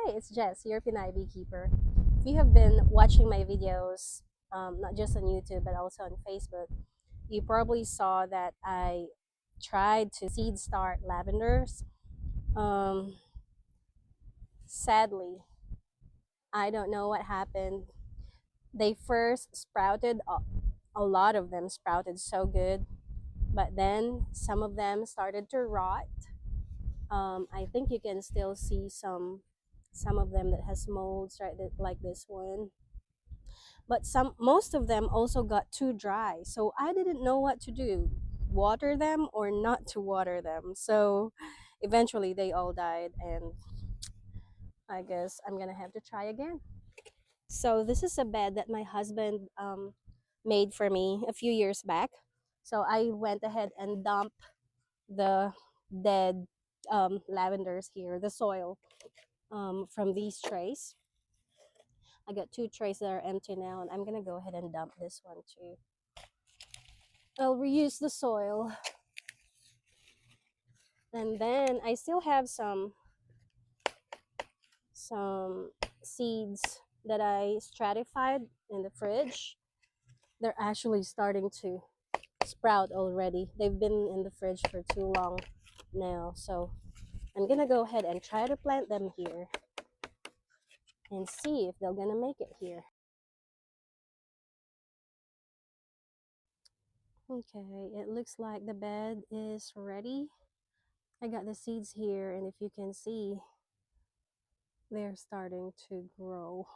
Hi, it's Jess, your Pinay beekeeper. If you have been watching my videos, not just on YouTube but also on Facebook, you probably saw that I tried to seed start lavenders. Um, Sadly, I don't know what happened. They first sprouted, a lot of them sprouted so good, but then some of them started to rot. I think you can still see some of them that has molds, right, like this one, but most of them also got too dry, so I didn't know what to do, water them or not to water them. So eventually they all died, and I guess I'm gonna have to try again. So this is a bed that my husband made for me a few years back. So I went ahead and dumped the dead lavenders here, the soil, from these trays. I got two trays that are empty now, and I'm gonna go ahead and dump this one too. I'll reuse the soil. And then I still have some seeds that I stratified in the fridge. They're actually starting to sprout already. They've been in the fridge for too long now. So I'm gonna go ahead and try to plant them here and see if they're gonna make it here. Okay, it looks like the bed is ready. I got the seeds here, and if you can see, they're starting to grow.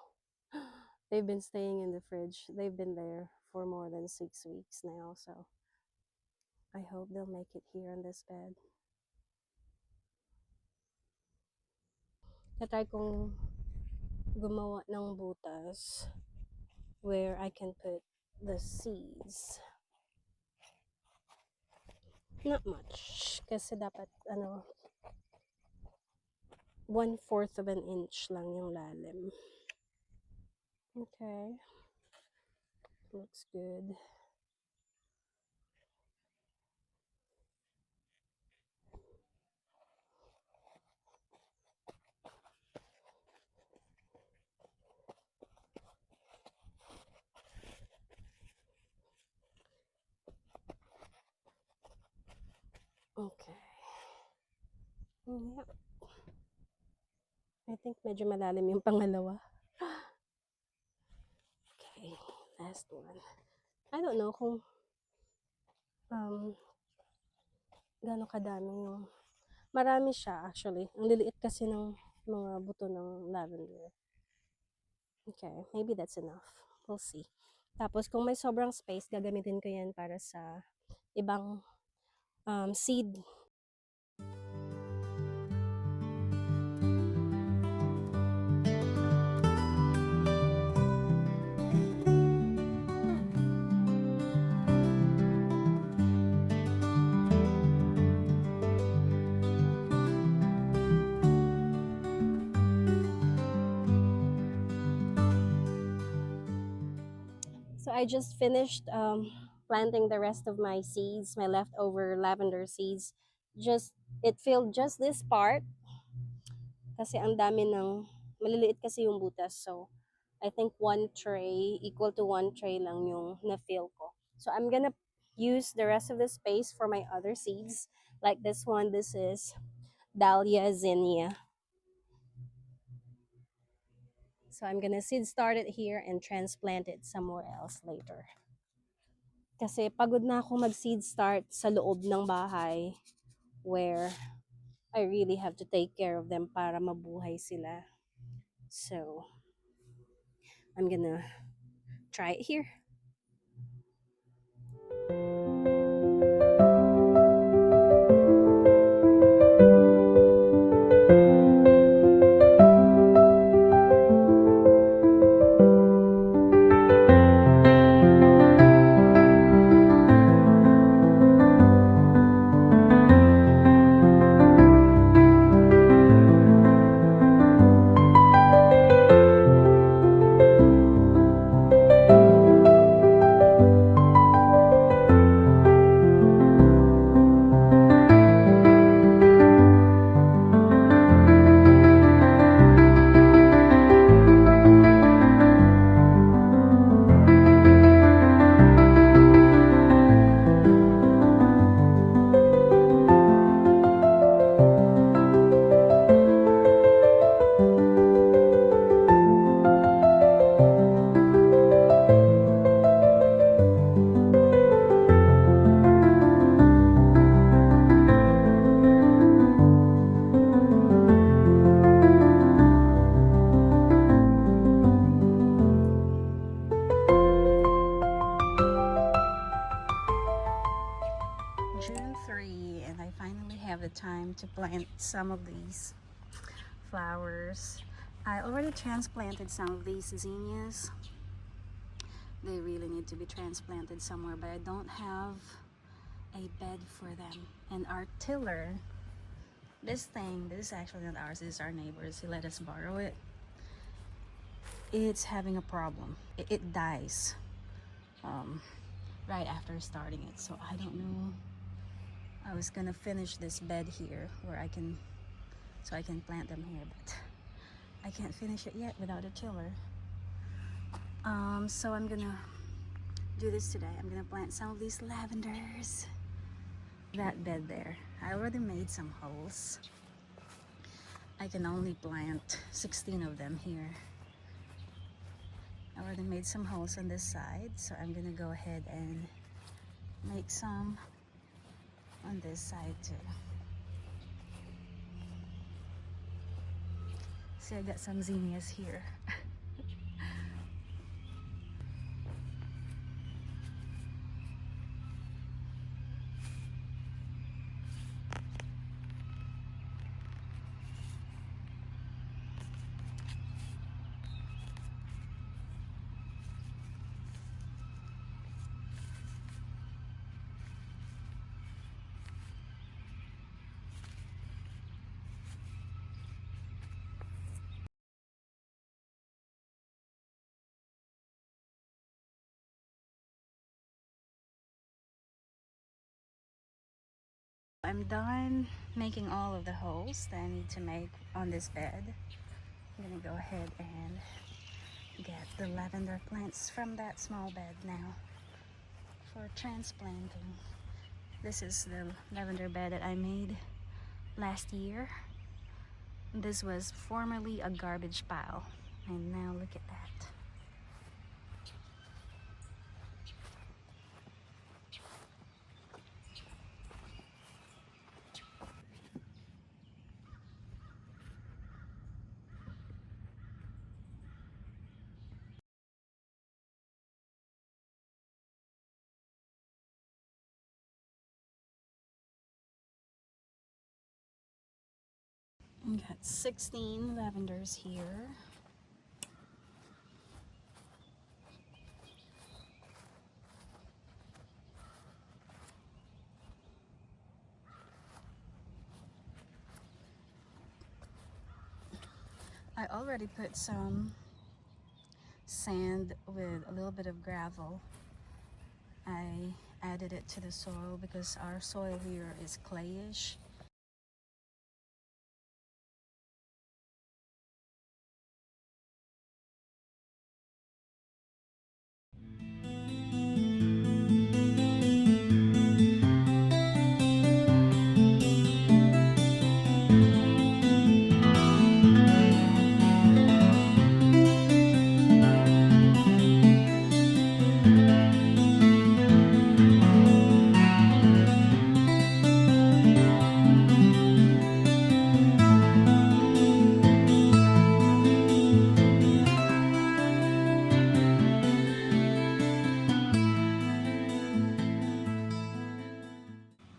They've been staying in the fridge. They've been there for more than 6 weeks now, so I hope they'll make it here on this bed. Natry kong gumawa ng butas where I can put the seeds. Not much, kasi dapat 1/4 of an inch lang yung lalim. Okay, looks good. Okay. Yeah. I think medyo malalim yung pangalawa. Okay, last one. I don't know kung gaano kadami yung... Marami siya actually. Ang liliit kasi ng mga buto ng lavender. Okay, maybe that's enough. We'll see. Tapos kung may sobrang space, gagamitin ko yan para sa ibang seed. So I just finished planting the rest of my seeds, my leftover lavender seeds. It filled just this part kasi ang dami ng maliliit kasi yung butas. So I think one tray equal to one tray lang yung na-fill ko. So I'm gonna use the rest of the space for my other seeds. Like this one, this is Dahlia zinnia. So I'm gonna seed start it here and transplant it somewhere else later. Kasi pagod na ako mag-seed start sa loob ng bahay where I really have to take care of them para mabuhay sila. So I'm gonna try it here. plant some of these flowers. I already transplanted some of these zinnias. They really need to be transplanted somewhere, but I don't have a bed for them. And our tiller, this is actually not ours, this is our neighbor's. He let us borrow it. It's having a problem. It dies right after starting it. So I don't know. I was gonna finish this bed here where I can plant them here, but I can't finish it yet without a tiller. So I'm gonna do this today. I'm gonna plant some of these lavenders. That bed there, I already made some holes. I can only plant 16 of them here. I already made some holes on this side, so I'm gonna go ahead and make some on this side too. See, I got some zinnias here. I'm done making all of the holes that I need to make on this bed. I'm gonna go ahead and get the lavender plants from that small bed now for transplanting. This is the lavender bed that I made last year. This was formerly a garbage pile, and now look at that. We got 16 lavenders here. I already put some sand with a little bit of gravel. I added it to the soil because our soil here is clayish.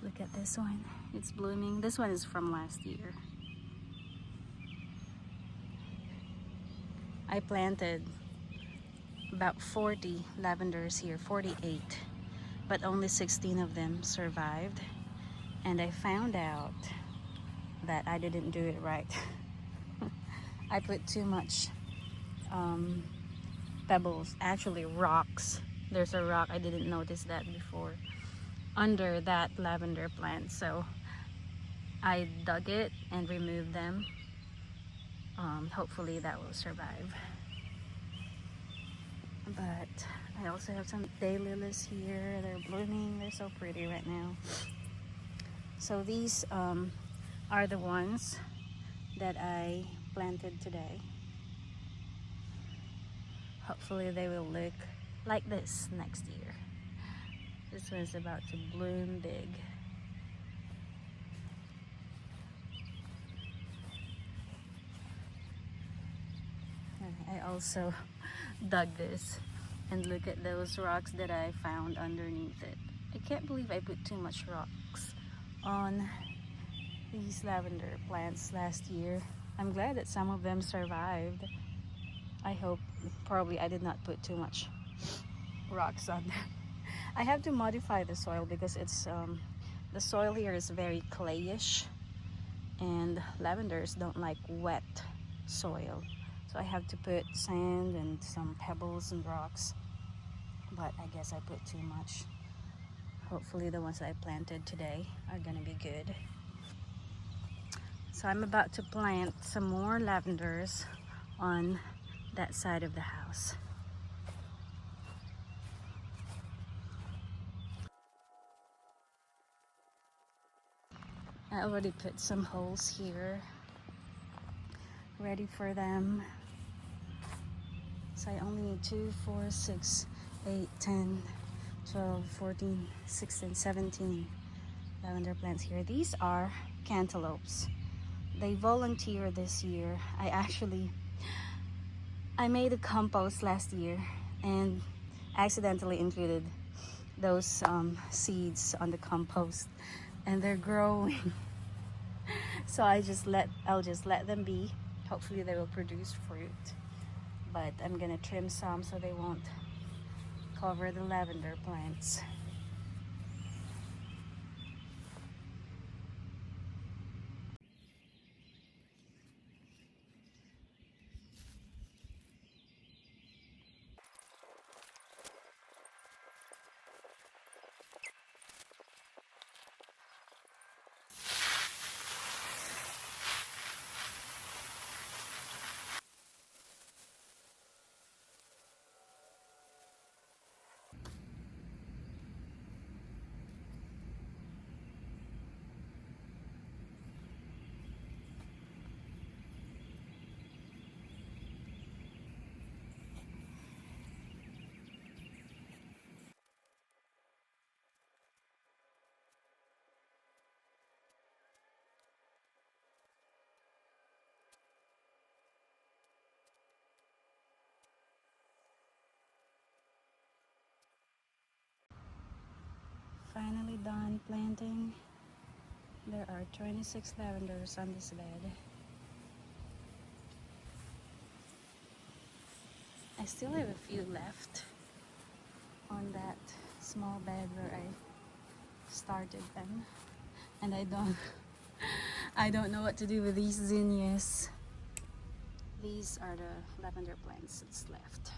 Look at this one, it's blooming. This one is from last year. I planted about 40 lavenders here, 48, but only 16 of them survived. And I found out that I didn't do it right. I put too much pebbles, actually rocks. There's a rock, I didn't notice that before, under that lavender plant. So I dug it and removed them. Hopefully that will survive. But I also have some daylilies here. They're blooming, they're so pretty right now. So these are the ones that I planted today. Hopefully they will look like this next year. This one's about to bloom big. And I also dug this, and look at those rocks that I found underneath it. I can't believe I put too much rocks on these lavender plants last year. I'm glad that some of them survived. I hope, probably I did not put too much rocks on them. I have to modify the soil because the soil here is very clayish, and lavenders don't like wet soil. So I have to put sand and some pebbles and rocks, but I guess I put too much. Hopefully the ones I planted today are gonna be good. So I'm about to plant some more lavenders on that side of the house. I already put some holes here ready for them. So I only need 2, 4, 6, 8, 10, 12, 14, 16, 17 lavender plants here. These are cantaloupes. They volunteer this year. I made a compost last year and accidentally included those seeds on the compost, and they're growing. So I'll just let them be. Hopefully they will produce fruit, but I'm gonna trim some so they won't cover the lavender plants. Finally done planting. There are 26 lavenders on this bed. I still have a few left on that small bed where I started them, and I don't know what to do with these zinnias. These are the lavender plants that's left.